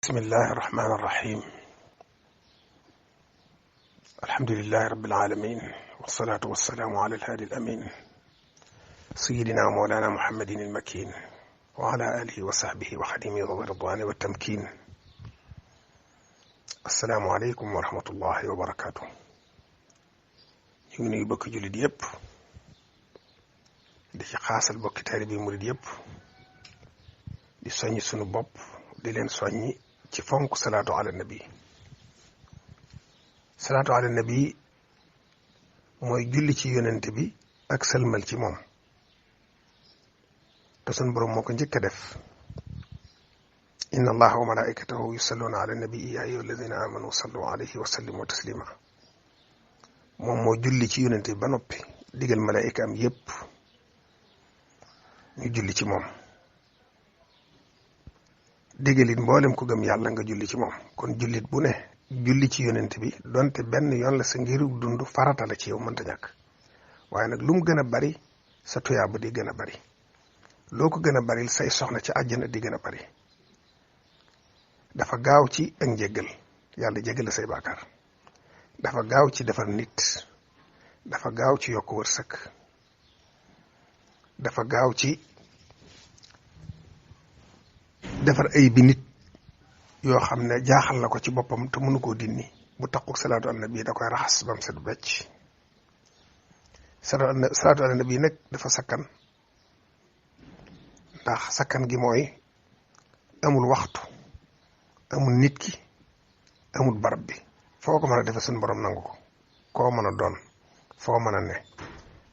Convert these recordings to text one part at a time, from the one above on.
bismillahi irrahmani irrahim alhamdulilahi rabilalamin wasalaatu wasalaamu ala alhaadi alamin sayidina mawlana muhammadin almakin wa ala alihi wa sahbihi wa xadimihi wa ridwani wa tamkin assalaamu aleykum wa rahmatullahi wa barakatuh. ñu ngi nuyu bokki jullit yëpp di ci xaasal bokki taalibe murid yëpp di soññ sunu bopp di leen soññi ci fonk salaatu ala nabi. salaatu ala nabi mooy julli ci yonent bi ak sëlmal ci moom te sun borom moo ko njëkk a def. inna allaha wa malaikatahu yusalluna ala nabi ya ayyuha alladina amanu sallu alayhi wa sallimu taslima. moom moo julli ci yonent bi ba noppi digal malaayika am yépp ñu julli ci moom, digalit mboolem ku gëm yàlla nga julli ci moom. kon jullit bu ne julli ci yonent bi donte benn yoon la sa ngirug dund farata la ci yow mënta ñàkk, waaye nag lu mu gën a bari sa tuyaaba di gën a bari, loo ko gën a baril say soxna ci àjjana di gën a bari. dafa gaaw ci ak njéggal, yàlla jéggal la say baakaar. dafa gaaw ci defar nit, dafa gaaw ci yokk wërsëg, dafa gaaw ci defar ay bi nit yoo xam ne jaaxal na ko ci boppam te mënu koo dindi. bu taquk salaatu ala nabi da koy raxas bam set becc. salaatu ala nabi nag dafa sakkan, ndax sakkan gi mooy amul waxtu, amul nit ki, amul barab bi. foo ko mën a defe suñu borom nangu ko, koo mën a doon, foo mën a ne,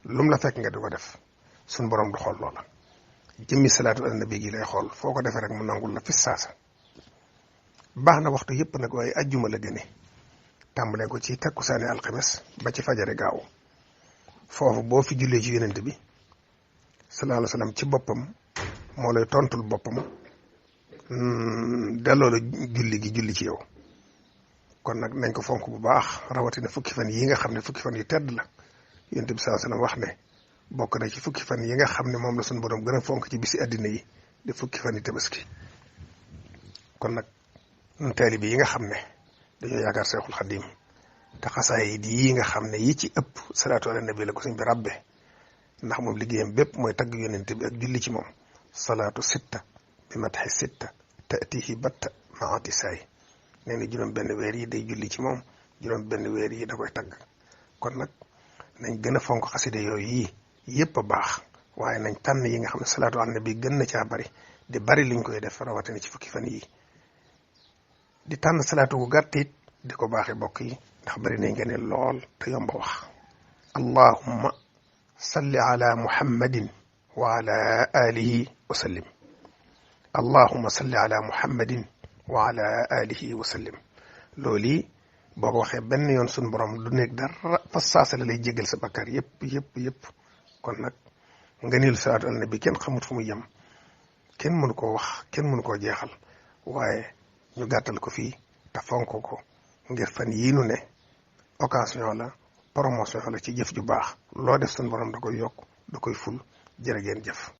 lum la fekk nga di ko def suñu borom du xool loola. jëmmi salaatu ala nabi gi lay xool, foo ko defee rek mu nangul la fi saasa. baax na waxtu yëpp nag, waaye ajjuma la gëne, tàmbalee ko ci takkusaani alxames ba ci fajare gaaw. foofu boo fi jullee ci yonent bi sallallahu alayhi wa sallam ci boppam moo lay tontul boppam, delloo la julli gi julli ci yow. kon nag nañ ko fonk bu baax, rawatina fukki fan yi nga xam ne fukki fan yu tedd la. yonent bi sallallahu alayhi wa sallam wax ne bokk na ci fukki fan yi nga xam ne moom la suñu borom gën a fonk ci bisi àddina yi di fukki fan yi tabaski. kon nag ñun taalibe yi nga xam ne dañoo yaakaar Seexul Xadiim te xasaayid yi nga xam ne yi ci ëpp salaatu ala nabi la ko suñ bi rabbe, ndax moom liggéeyam bépp mooy tagg yonent bi ak julli ci moom. salaatu sitta bi matxi sitta taatihi batta maati saay. nee na juróom benn weer yi day julli ci moom, juróom benn weer yi da koy tagg. kon nag nañ gën a fonk xaside yooyu yi yëpp a baax, waaye nañ tànn yi nga xam ne salaatu ala nabi gën na caa bari, di bari liñ koy def rawatina ci fukki fan yi. di tànn salaatu gu gàtt it di ko baaxee bokk yi, ndax bari nañ ngeen lool te yomba wax. allahumma salli ala muhammadin wa ala alihi wa sallim. allahumma salli ala muhammadin wa ala alihi wa sallim. loolu yi boo ko waxee benn yoon suñu borom du nekk dara fa saasa la lay jégal sa bakkaar yëpp. kon nag nga niil salaatu ala nabi kenn xamut fu mu yem, kenn mënu koo wax, kenn mënu koo jeexal, waaye ñu gàttal ko fii te fonk ko ngir fan yii nu ne occasion la, promotion la ci jëf ju baax. loo def suñu borom da koy yokk, da koy ful. jërë ngeen jëf.